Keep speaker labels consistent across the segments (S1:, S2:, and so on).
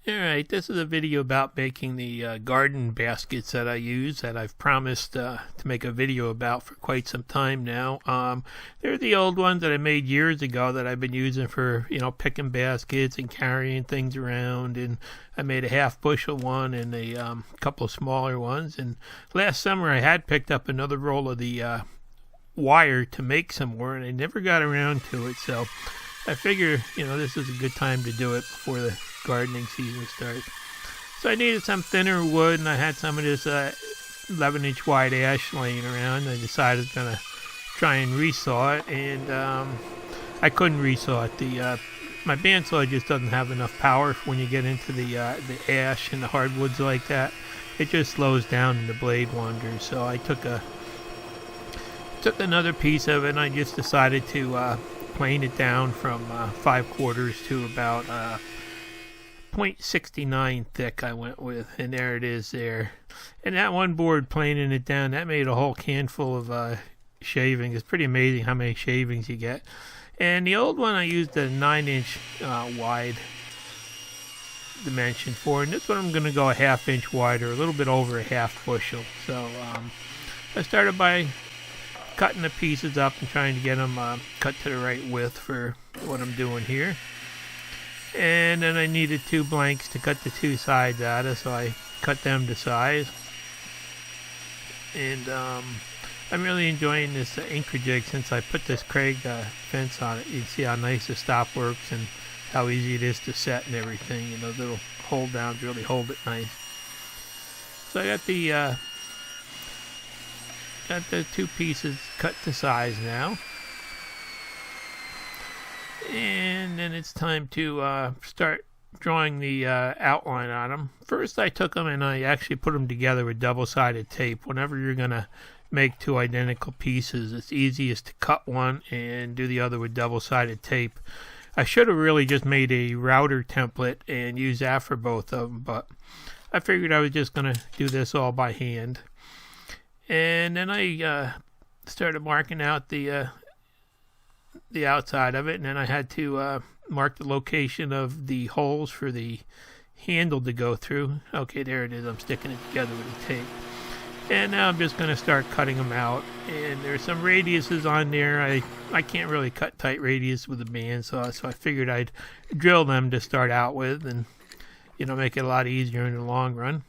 S1: Alright, this is a video about making the garden baskets that I use that I've promised to make a video about for quite some time now. They're the old ones that I made years ago that I've been using for, picking baskets and carrying things around. And I made a half bushel one and a couple of smaller ones. And last summer I had picked up another roll of the wire to make some more, and I never got around to it. So I figure, this is a good time to do it before the gardening season starts. So I needed some thinner wood, and I had some of this 11-inch wide ash laying around. I decided I was going to try and resaw it, and I couldn't resaw it. My bandsaw just doesn't have enough power when you get into the ash and the hardwoods like that. It just slows down and the blade wanders. So I took another piece of it, and I just decided to plane it down from 5/4 to about 0.69 thick I went with, and there it is there. And that one board planing it down, that made a whole canful of shavings. It's pretty amazing how many shavings you get. And the old one I used a 9-inch wide dimension for, and this one I'm going to go a 1/2 inch wider, a little bit over a half bushel. So I started by cutting the pieces up and trying to get them cut to the right width for what I'm doing here. And then I needed 2 blanks to cut the 2 sides out of, so I cut them to size. And I'm really enjoying this Incrajig since I put this Kreg fence on it. You can see how nice the stop works and how easy it is to set and everything. And those little hold downs really hold it nice. So I got the 2 pieces cut to size now. And then it's time to start drawing the outline on them. First I took them and I actually put them together with double-sided tape. Whenever you're going to make 2 identical pieces, it's easiest to cut one and do the other with double-sided tape. I should have really just made a router template and used that for both of them, but I figured I was just going to do this all by hand. And then I started marking out the outside of it, and then I had to mark the location of the holes for the handle to go through. Okay, there it is. I'm sticking it together with the tape. And now I'm just going to start cutting them out. And there's some radiuses on there. I can't really cut tight radius with a bandsaw, so I figured I'd drill them to start out with and, make it a lot easier in the long run.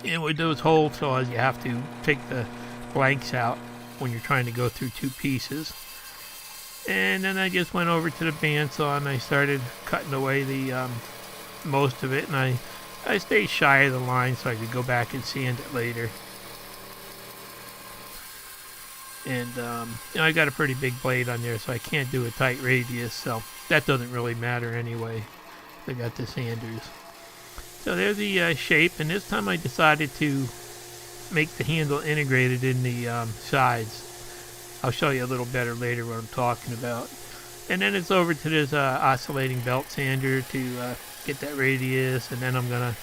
S1: And with those hole saws, you have to take the blanks out when you're trying to go through 2 pieces. And then I just went over to the bandsaw and I started cutting away the most of it. And I stayed shy of the line so I could go back and sand it later. And I got a pretty big blade on there, so I can't do a tight radius. So that doesn't really matter anyway. I got the sanders. So there's the shape, and this time I decided to make the handle integrated in the sides. I'll show you a little better later what I'm talking about. And then it's over to this oscillating belt sander to get that radius, and then I'm going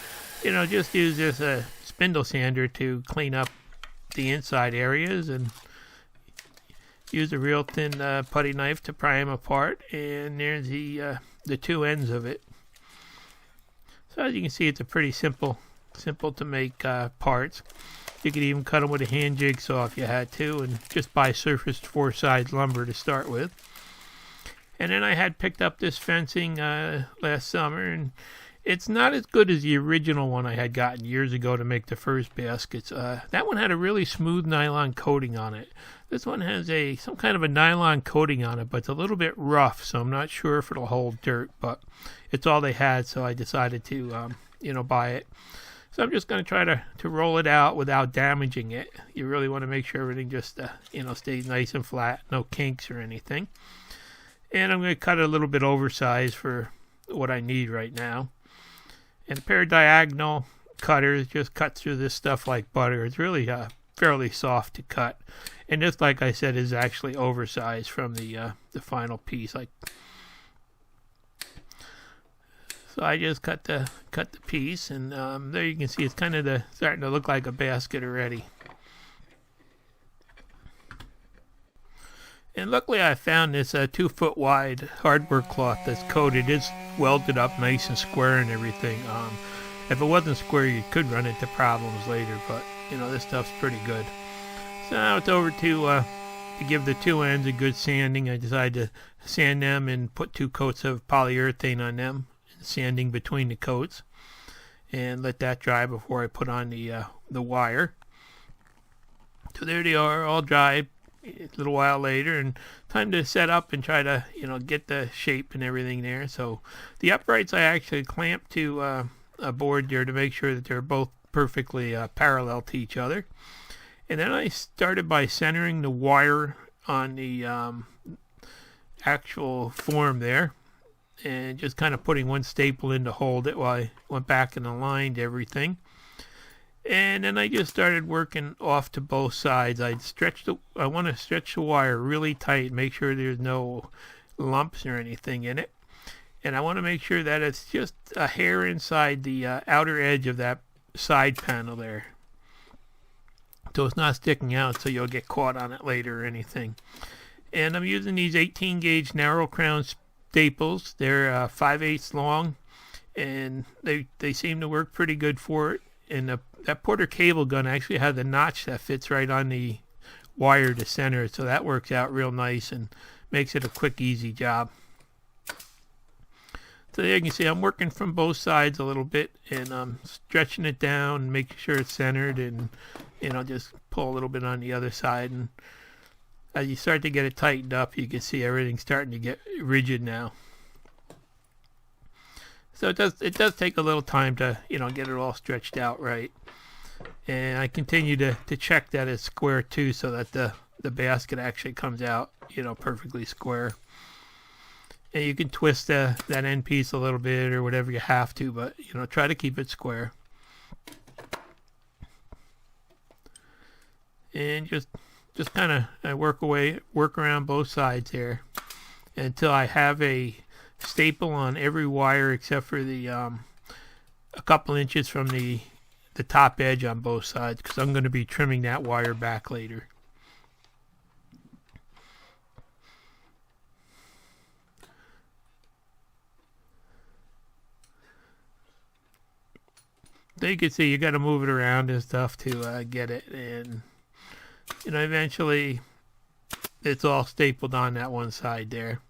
S1: to, just use this spindle sander to clean up the inside areas, and use a real thin putty knife to pry them apart, and there's the 2 ends of it. So as you can see, it's a pretty simple to make parts. You could even cut them with a hand jigsaw if you had to, and just buy surfaced 4-sides lumber to start with. And then I had picked up this fencing last summer, and it's not as good as the original one I had gotten years ago to make the first baskets. That one had a really smooth nylon coating on it. This one has some kind of a nylon coating on it, but it's a little bit rough, so I'm not sure if it'll hold dirt, but it's all they had, so I decided to, buy it. So I'm just going to try to roll it out without damaging it. You really want to make sure everything just, stays nice and flat, no kinks or anything. And I'm going to cut it a little bit oversized for what I need right now. And a pair of diagonal cutters just cut through this stuff like butter. It's really fairly soft to cut. And this, like I said, is actually oversized from the final piece. So I just cut the piece, and there you can see it's kind of starting to look like a basket already. And luckily I found this 2-foot wide hardware cloth that's coated. It's welded up nice and square and everything. If it wasn't square, you could run into problems later, but this stuff's pretty good. So now it's over to give the two ends a good sanding. I decided to sand them and put 2 coats of polyurethane on them, sanding between the coats, and let that dry before I put on the wire. So there they are, all dry. A little while later, and time to set up and try to get the shape and everything there. So the uprights I actually clamped to a board there to make sure that they're both perfectly parallel to each other. And then I started by centering the wire on the actual form there, and just kind of putting one staple in to hold it while I went back and aligned everything. And then I just started working off to both sides. I want to stretch the wire really tight, make sure there's no lumps or anything in it. And I want to make sure that it's just a hair inside the outer edge of that side panel there, so it's not sticking out so you'll get caught on it later or anything. And I'm using these 18 gauge narrow crown staples. They're 5/8 long, and they seem to work pretty good for it. And that Porter cable gun actually has a notch that fits right on the wire to center it, so that works out real nice and makes it a quick, easy job. So there you can see I'm working from both sides a little bit, and I'm stretching it down and making sure it's centered, and just pull a little bit on the other side. And as you start to get it tightened up, you can see everything's starting to get rigid now. So it does take a little time to get it all stretched out right. And I continue to check that it's square too, so that the basket actually comes out perfectly square. And you can twist that end piece a little bit or whatever you have to, but try to keep it square. And just kind of work around both sides here until I have a staple on every wire except for the a couple inches from the top edge on both sides, because I'm going to be trimming that wire back later. So you can see you got to move it around and stuff to get it, and eventually it's all stapled on that one side there.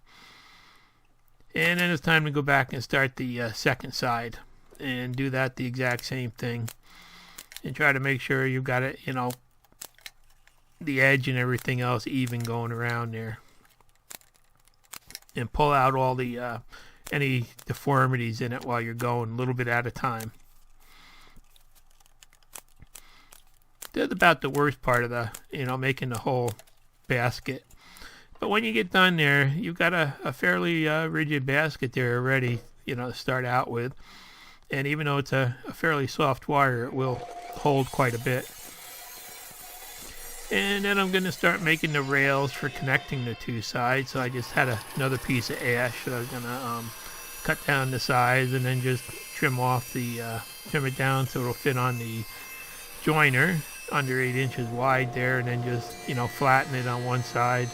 S1: And then it's time to go back and start the second side and do that the exact same thing, and try to make sure you've got it, the edge and everything else even going around there, and pull out all the any deformities in it while you're going, a little bit at a time. That's about the worst part of the making the whole basket. But when you get done there, you've got a fairly rigid basket there already, to start out with. And even though it's a fairly soft wire, it will hold quite a bit. And then I'm going to start making the rails for connecting the two sides. So I just had another piece of ash that I was going to cut down the sides and then just trim it down so it'll fit on the joiner under 8 inches wide there, and then just flatten it on one side,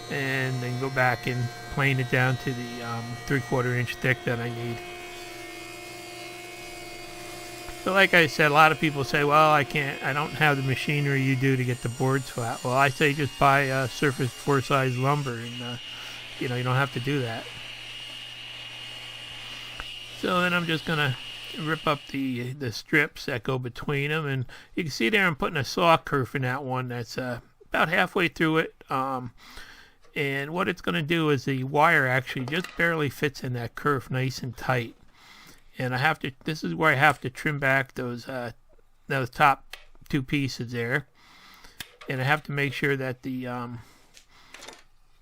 S1: and then go back and plane it down to the 3/4 inch thick that I need. So like I said, a lot of people say, well, I don't have the machinery you do to get the boards flat. Well, I say just buy surface 4-size lumber, and you don't have to do that. So then I'm just gonna rip up the strips that go between them, and you can see there I'm putting a saw kerf in that one that's about halfway through it, and what it's going to do is the wire actually just barely fits in that kerf nice and tight, and this is where I have to trim back those top 2 pieces there, and I have to make sure that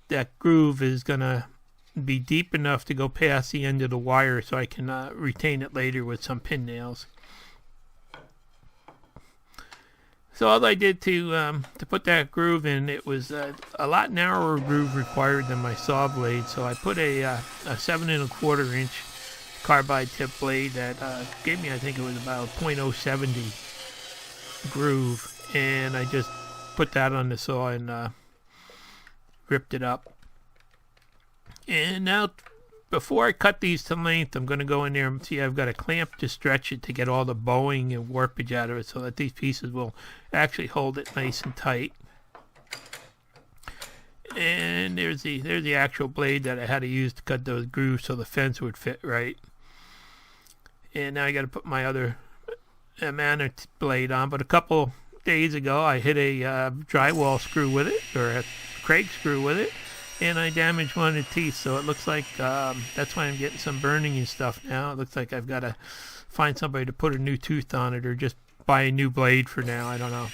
S1: that groove is going to be deep enough to go past the end of the wire so I can retain it later with some pin nails. So all I did to put that groove in, it was a lot narrower groove required than my saw blade, so I put a 7 1/4 inch carbide tip blade that gave me, I think it was about 0.070 groove, and I just put that on the saw and ripped it up. And now before I cut these to length, I'm going to go in there and see I've got a clamp to stretch it to get all the bowing and warpage out of it so that these pieces will actually hold it nice and tight. And there's the actual blade that I had to use to cut those grooves so the fence would fit right. And now I got to put my other Manor blade on. But a couple days ago I hit a drywall screw with it, or a Craig screw with it, and I damaged one of the teeth, so it looks like that's why I'm getting some burning and stuff now. It looks like I've got to find somebody to put a new tooth on it, or just buy a new blade for now. I don't know.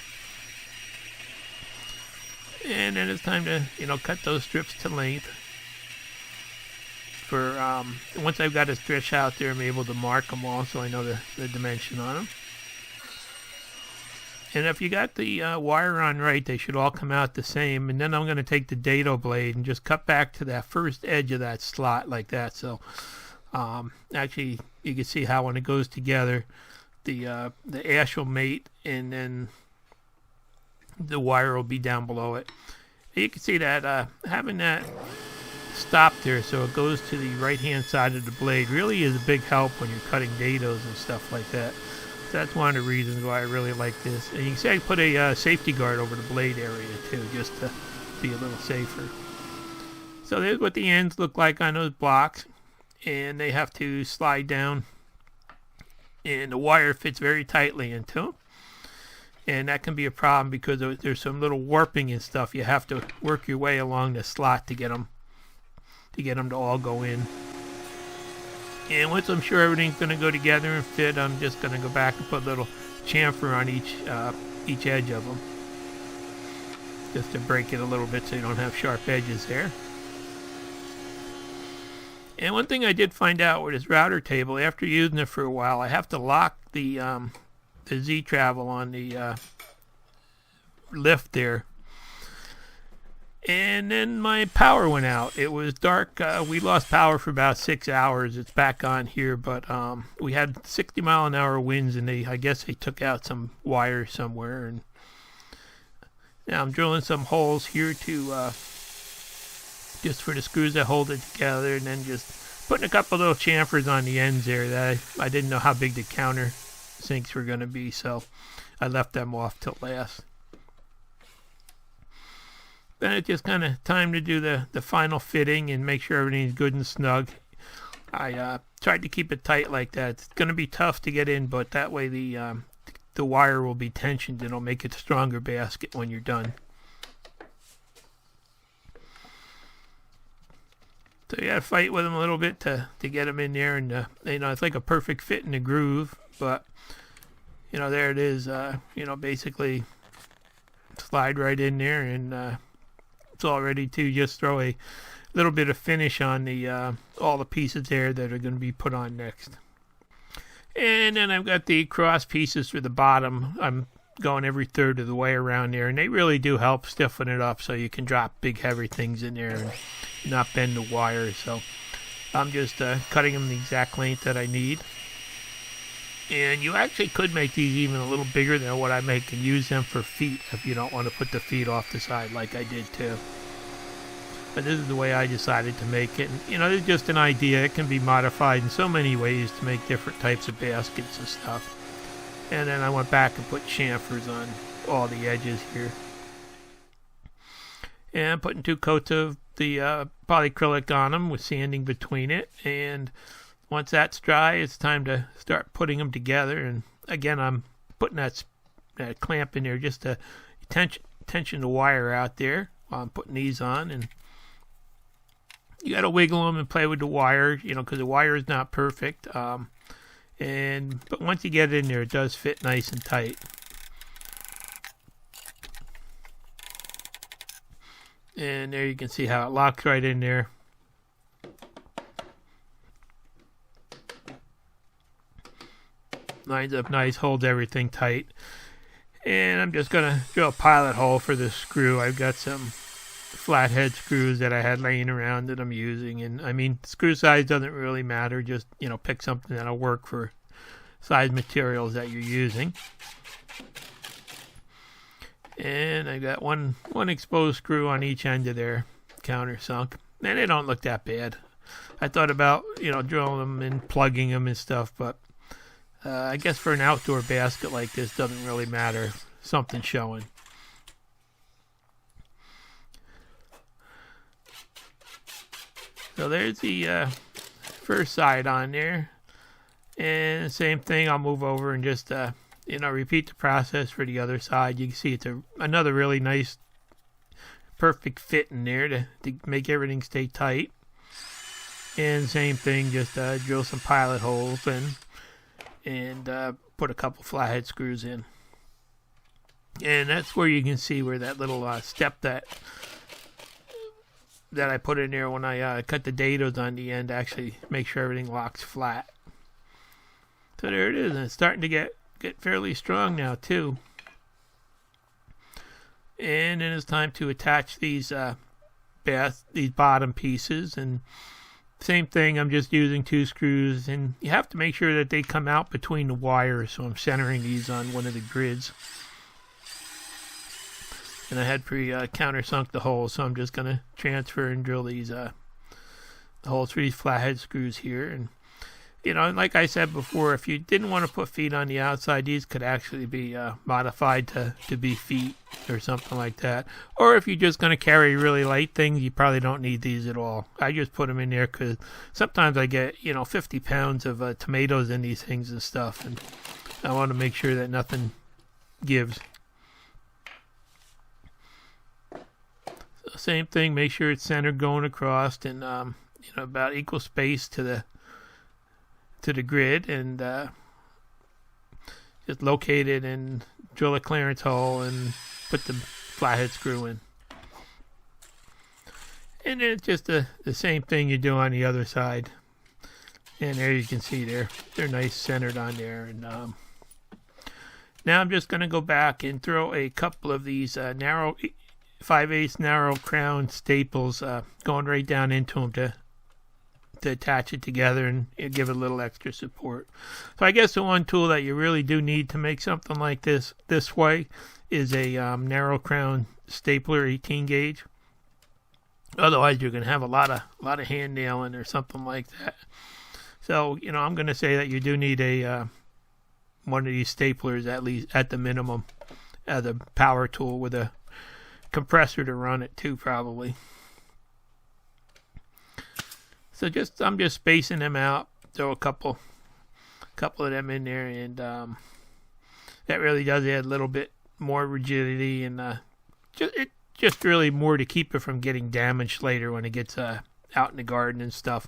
S1: And then it's time to, cut those strips to length. For once I've got a stretch out there, I'm able to mark them all, so I know the dimension on them. And if you got the wire on right, they should all come out the same. And then I'm going to take the dado blade and just cut back to that first edge of that slot like that. So actually, you can see how when it goes together, the ash will mate, and then the wire will be down below it. You can see that having that stop there so it goes to the right hand side of the blade really is a big help when you're cutting dados and stuff like that. That's one of the reasons why I really like this. And you can see I put a safety guard over the blade area too, just to be a little safer. So there's what the ends look like on those blocks, and they have to slide down, and the wire fits very tightly into them. And that can be a problem because there's some little warping and stuff. You have to work your way along the slot to get them to all go in. And once I'm sure everything's going to go together and fit, I'm just going to go back and put a little chamfer on each edge of them, just to break it a little bit so you don't have sharp edges there. And one thing I did find out with this router table, after using it for a while, I have to lock the Z-Travel on the lift there. And then my power went out. It was dark. We lost power for about 6 hours. It's back on here, but we had 60-mile-an-hour winds, and I guess they took out some wire somewhere. And now I'm drilling some holes here to just for the screws that hold it together, and then just putting a couple little chamfers on the ends there. That I didn't know how big the counter sinks were going to be, so I left them off till last. Then it's just kind of time to do the final fitting and make sure everything's good and snug. I tried to keep it tight like that. It's going to be tough to get in, but that way the wire will be tensioned and it'll make it a stronger basket when you're done. So you got to fight with them a little bit to get them in there, and it's like a perfect fit in the groove, but there it is. Basically slide right in there, and it's all ready to just throw a little bit of finish on the all the pieces there that are going to be put on next. And then I've got the cross pieces for the bottom. I'm going every third of the way around there, and they really do help stiffen it up so you can drop big heavy things in there and not bend the wire. So I'm just cutting them the exact length that I need. And you actually could make these even a little bigger than what I make and use them for feet if you don't want to put the feet off the side like I did too. But this is the way I decided to make it. And, it's just an idea. It can be modified in so many ways to make different types of baskets and stuff. And then I went back and put chamfers on all the edges here. And I'm putting 2 coats of the polyacrylic on them with sanding between it. And once that's dry, it's time to start putting them together. And again, I'm putting that clamp in there just to tension the wire out there while I'm putting these on. And you got to wiggle them and play with the wire, because the wire is not perfect. But once you get it in there, it does fit nice and tight. And there you can see how it locks right in there. Lines up nice, holds everything tight. And I'm just going to drill a pilot hole for this screw. I've got some flathead screws that I had laying around that I'm using. And screw size doesn't really matter. Just, pick something that'll work for size materials that you're using. And I got one exposed screw on each end of their countersunk. And they don't look that bad. I thought about, drilling them and plugging them and stuff, but I guess for an outdoor basket like this, doesn't really matter. Something showing. So there's the first side on there. And same thing, I'll move over and just, repeat the process for the other side. You can see it's another really nice, perfect fit in there to make everything stay tight. And same thing, just drill some pilot holes in and put a couple flathead screws in. And that's where you can see where that little step that I put in there when I cut the dados on the end actually make sure everything locks flat. So there it is, and it's starting to get fairly strong now too. And then it's time to attach these these bottom pieces, and same thing, I'm just using 2 screws, and you have to make sure that they come out between the wires, so I'm centering these on one of the grids. And I had countersunk the holes, so I'm just going to transfer and drill these the holes for these flathead screws here. And like I said before, if you didn't want to put feet on the outside, these could actually be modified to be feet or something like that. Or if you're just going to carry really light things, you probably don't need these at all. I just put them in there because sometimes I get 50 pounds of tomatoes in these things and stuff, and I want to make sure that nothing gives. Same thing, make sure it's centered going across, and about equal space to the grid, and just locate it and drill a clearance hole and put the flathead screw in. And then it's just the same thing you do on the other side. And there you can see they're nice centered on there. And now I'm just going to go back and throw a couple of these narrow 5/8 narrow crown staples going right down into them to attach it together and give it a little extra support. So I guess the one tool that you really do need to make something like this way is a narrow crown stapler, 18 gauge. Otherwise you're going to have a lot of hand nailing or something like that. So I'm going to say that you do need a one of these staplers, at least at the minimum, as a power tool with a compressor to run it too, probably. So I'm just spacing them out. Throw a couple of them in there, and that really does add a little bit more rigidity, and just really more to keep it from getting damaged later when it gets out in the garden and stuff.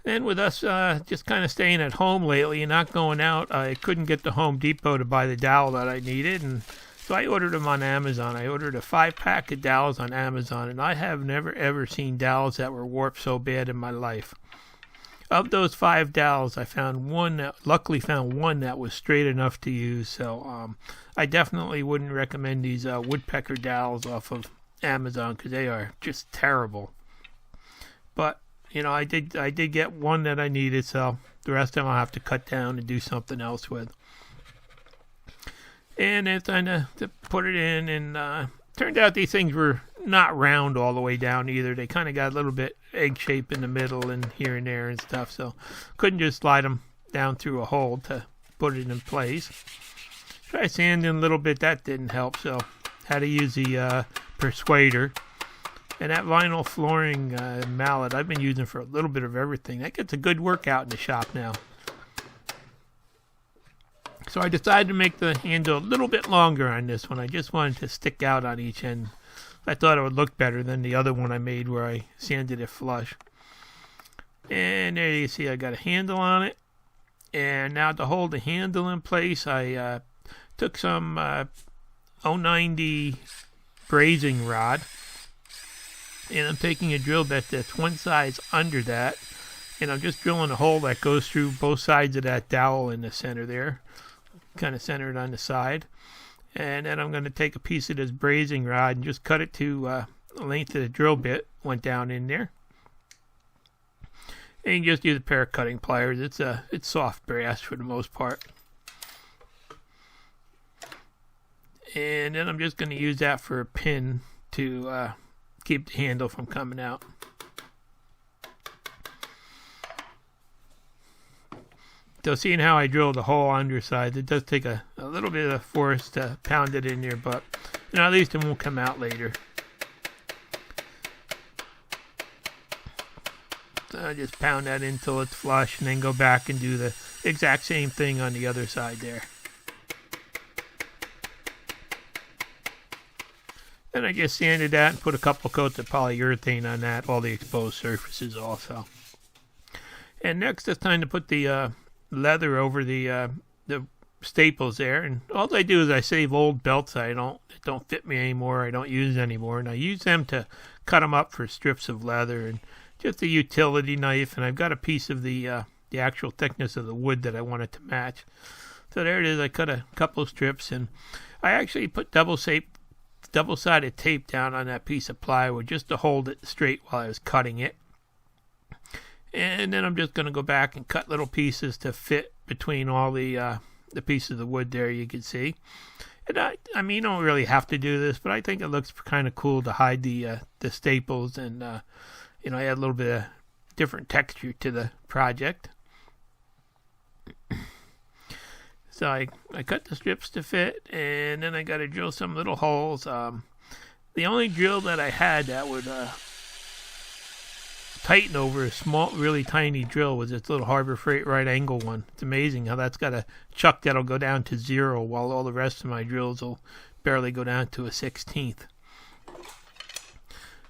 S1: And with us just kind of staying at home lately and not going out, I couldn't get the Home Depot to buy the dowel that I needed, and so I ordered them on Amazon. I ordered a 5-pack of dowels on Amazon, and I have never ever seen dowels that were warped so bad in my life. Of those 5 dowels, I luckily found one that was straight enough to use, so I definitely wouldn't recommend these woodpecker dowels off of Amazon because they are just terrible. But I did get one that I needed, so the rest of them I'll have to cut down and do something else with. And it's time to put it in, and turned out these things were not round all the way down either. They kind of got a little bit egg shape in the middle and here and there and stuff, so couldn't just slide them down through a hole to put it in place. Tried sanding a little bit, that didn't help, so had to use the persuader. And that vinyl flooring mallet I've been using for a little bit of everything. That gets a good workout in the shop now. So I decided to make the handle a little bit longer on this one. I just wanted to stick out on each end. I thought it would look better than the other one I made where I sanded it flush. And there you see I got a handle on it. And now to hold the handle in place, I took some 090 brazing rod. And I'm taking a drill bit that's one size under that, and I'm just drilling a hole that goes through both sides of that dowel in the center there, kind of centered on the side. And then I'm going to take a piece of this brazing rod and just cut it to the length of the drill bit went down in there. And you can just use a pair of cutting pliers. It's soft brass for the most part. And then I'm just going to use that for a pin to keep the handle from coming out. So seeing how I drilled the hole underside, it does take a little bit of force to pound it in there, but at least it won't come out later. So I just pound that in until it's flush and then go back and do the exact same thing on the other side there. Then I just sanded that and put a couple coats of polyurethane on that, all the exposed surfaces also. And next it's time to put the leather over the staples there, and all I do is I save old belts that don't fit me anymore, I don't use anymore, and I use them to cut them up for strips of leather and just a utility knife. And I've got a piece of the actual thickness of the wood that I wanted to match. So there it is. I cut a couple of strips, and I actually put double-sided tape down on that piece of plywood just to hold it straight while I was cutting it. And then I'm just going to go back and cut little pieces to fit between all the pieces of wood there, you can see. And I mean, you don't really have to do this, but I think it looks kind of cool to hide the staples and, add a little bit of different texture to the project. So I cut the strips to fit, and then I got to drill some little holes. The only drill that I had that would tighten over a small, really tiny drill was this little Harbor Freight right angle one. It's amazing how that's got a chuck that'll go down to 0, while all the rest of my drills will barely go down to a 1/16.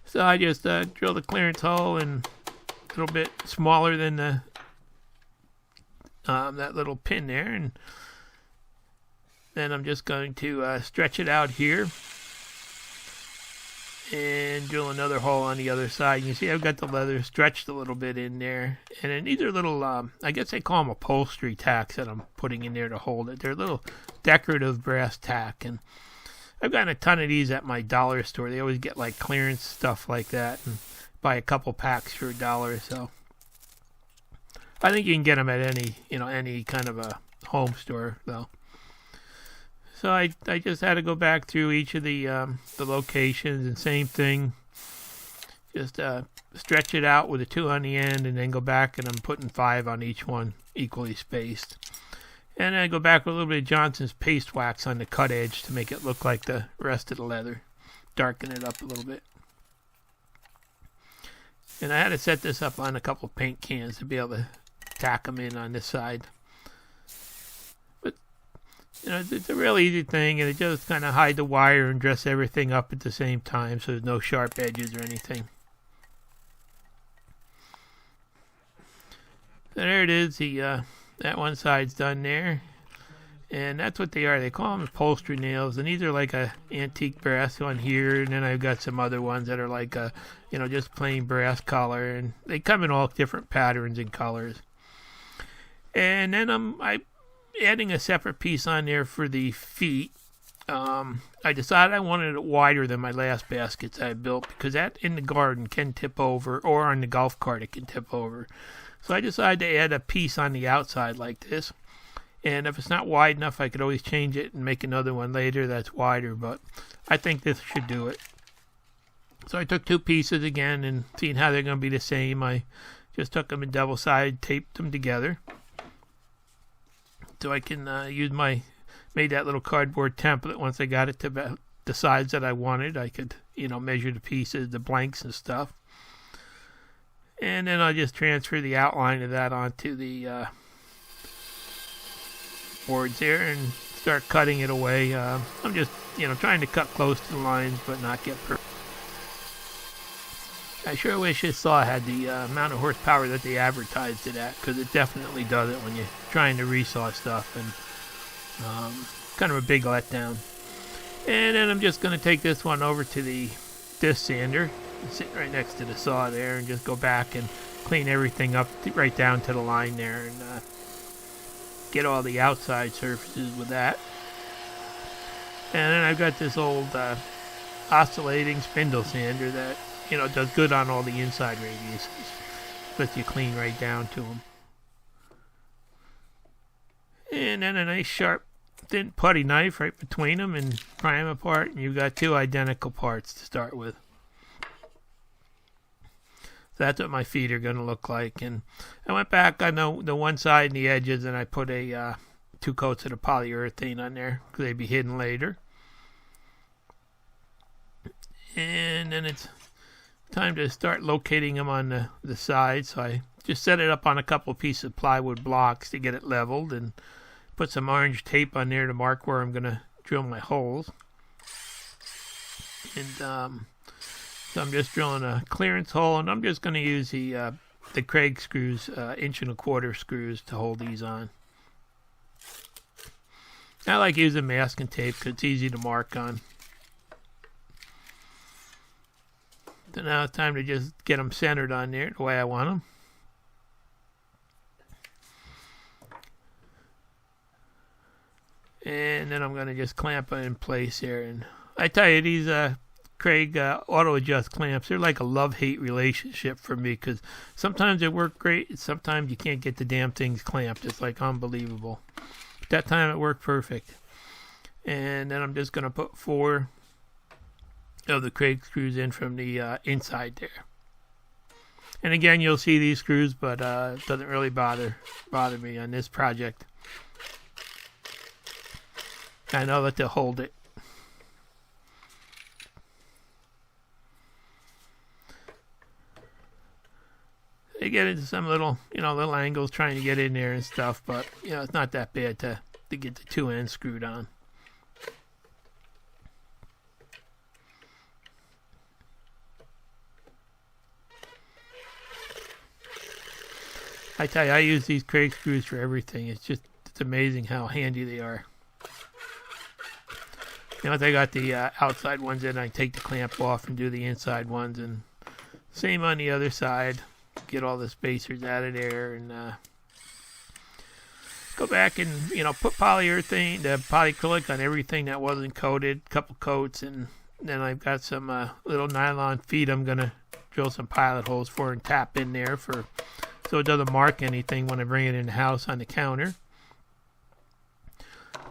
S1: So I just drilled a clearance hole and a little bit smaller than that little pin there, and then I'm just going to stretch it out here and drill another hole on the other side. You see I've got the leather stretched a little bit in there, and then these are little I guess they call them upholstery tacks that I'm putting in there to hold it. They're little decorative brass tack, and I've gotten a ton of these at my dollar store. They always get like clearance stuff like that, and buy a couple packs for $1. So I think you can get them at any kind of a home store though. So I just had to go back through each of the locations, and same thing, just stretch it out with a 2 on the end, and then go back, and I'm putting 5 on each one, equally spaced. And I go back with a little bit of Johnson's paste wax on the cut edge to make it look like the rest of the leather, darken it up a little bit. And I had to set this up on a couple paint cans to be able to tack them in on this side. It's a real easy thing, and it just kind of hide the wire and dress everything up at the same time, so there's no sharp edges or anything. So there it is. That one side's done there, and that's what they are. They call them upholstery nails, and these are like a antique brass one here, and then I've got some other ones that are like a, just plain brass color, and they come in all different patterns and colors. And then I'm adding a separate piece on there for the feet. I decided I wanted it wider than my last baskets I built, because that in the garden can tip over, or on the golf cart it can tip over. So I decided to add a piece on the outside like this. And if it's not wide enough, I could always change it and make another one later that's wider, but I think this should do it. So I took 2 pieces again, and seeing how they're going to be the same, I just took them and double-sided, taped them together. So I can made that little cardboard template. Once I got it to about the size that I wanted, I could, measure the pieces, the blanks and stuff. And then I just transfer the outline of that onto the boards there and start cutting it away. I'm just, trying to cut close to the lines but not get perfect. I sure wish this saw had the amount of horsepower that they advertised it at, because it definitely does it when you're trying to resaw stuff, and kind of a big letdown. And then I'm just going to take this one over to the disc sander, sitting right next to the saw there, and just go back and clean everything up right down to the line there, and get all the outside surfaces with that. And then I've got this old oscillating spindle sander that does good on all the inside radiuses. Lets you clean right down to them. And then a nice sharp thin putty knife right between them and pry them apart, and you've got two identical parts to start with. So that's what my feet are going to look like. And I went back on the one side and the edges, and I put a 2 coats of the polyurethane on there because they'd be hidden later. And then it's time to start locating them on the side. So I just set it up on a couple pieces of plywood blocks to get it leveled, and put some orange tape on there to mark where I'm going to drill my holes. And so I'm just drilling a clearance hole, and I'm just going to use the Kreg screws, 1.25" screws to hold these on. I like using masking tape because it's easy to mark on. So now it's time to just get them centered on there the way I want them. And then I'm going to just clamp it in place here. And I tell you, these Kreg auto adjust clamps, they're like a love-hate relationship for me, because sometimes they work great and sometimes you can't get the damn things clamped. It's like unbelievable. That time it worked perfect. And then I'm just going to put 4 of the Kreg screws in from the inside there. And again, you'll see these screws, but it doesn't really bother me on this project. I know that they'll hold it. They get into some little angles trying to get in there and stuff, but it's not that bad to get the 2 ends screwed on. I tell you, I use these Kreg screws for everything. It's amazing how handy they are. Once I got the outside ones in, I take the clamp off and do the inside ones, and same on the other side. Get all the spacers out of there, and go back and put polyurethane, the polyacrylic on everything that wasn't coated, a couple coats, and then I've got some little nylon feet I'm gonna drill some pilot holes for and tap in there so it doesn't mark anything when I bring it in the house on the counter.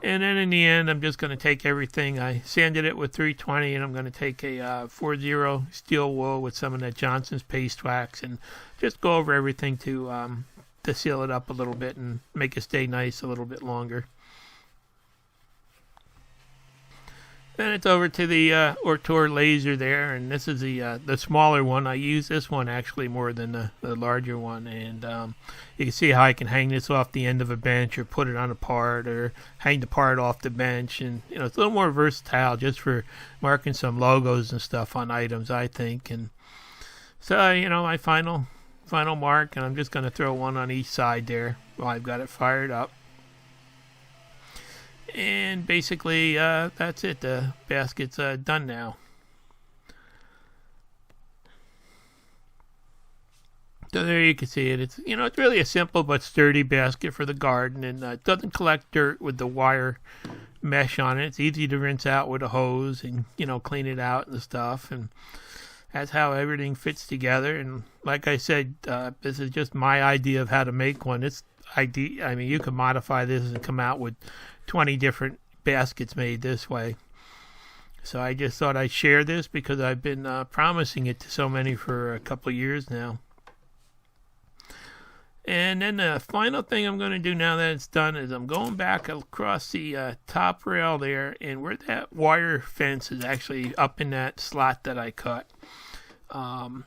S1: And then in the end, I'm just going to take everything. I sanded it with 320, and I'm going to take a 40 steel wool with some of that Johnson's paste wax and just go over everything to seal it up a little bit and make it stay nice a little bit longer. Then it's over to the Ortur laser there, and this is the smaller one. I use this one actually more than the larger one, and you can see how I can hang this off the end of a bench or put it on a part or hang the part off the bench, and it's a little more versatile just for marking some logos and stuff on items, I think. And so my final mark, and I'm just going to throw one on each side there while I've got it fired up. And basically, that's it. The basket's done now. So there you can see it. It's it's really a simple but sturdy basket for the garden, and it doesn't collect dirt with the wire mesh on it. It's easy to rinse out with a hose and clean it out and stuff. And that's how everything fits together. And like I said, this is just my idea of how to make one. I mean, you can modify this and come out with 20 different baskets made this way. So I just thought I'd share this because I've been promising it to so many for a couple of years now. And then the final thing I'm going to do now that it's done is I'm going back across the top rail there, and where that wire fence is actually up in that slot that I cut. I'm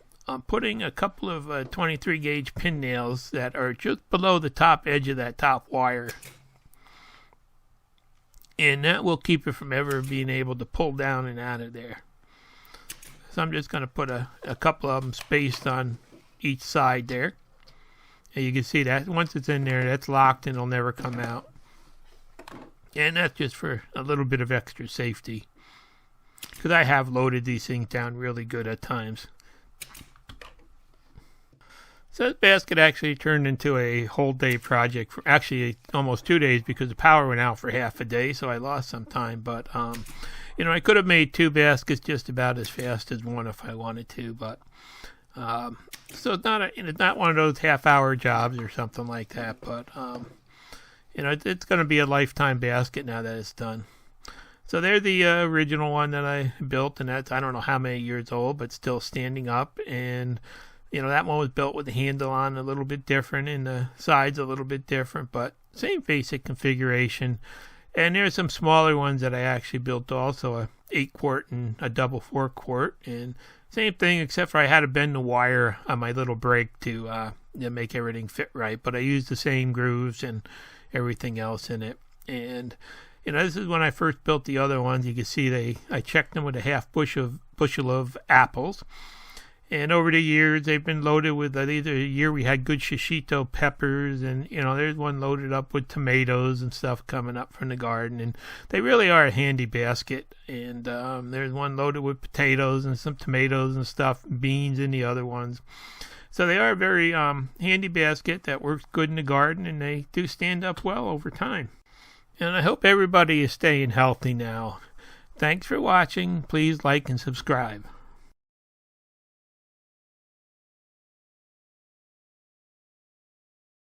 S1: putting a couple of 23 gauge pin nails that are just below the top edge of that top wire. And that will keep it from ever being able to pull down and out of there. So I'm just going to put a couple of them spaced on each side there. And you can see that once it's in there, that's locked and it'll never come out. And that's just for a little bit of extra safety, because I have loaded these things down really good at times. So this basket actually turned into a whole day project, for actually almost 2 days, because the power went out for half a day, so I lost some time. But I could have made 2 baskets just about as fast as one if I wanted to. But so it's not one of those half-hour jobs or something like that. But it's going to be a lifetime basket now that it's done. So they're the original one that I built, and that's, I don't know how many years old, but still standing up. And that one was built with the handle on, a little bit different, and the sides a little bit different, but same basic configuration. And there's some smaller ones that I actually built also, a 8-quart and a double 4-quart, and same thing, except for I had to bend the wire on my little brake to make everything fit right. But I used the same grooves and everything else in it. And this is when I first built the other ones. You can see I checked them with a half bushel of apples. And over the years, they've been loaded with, either a year we had good shishito peppers, and, there's one loaded up with tomatoes and stuff coming up from the garden. And they really are a handy basket. And there's one loaded with potatoes and some tomatoes and stuff, beans in the other ones. So they are a very handy basket that works good in the garden, and they do stand up well over time. And I hope everybody is staying healthy now. Thanks for watching. Please like and subscribe.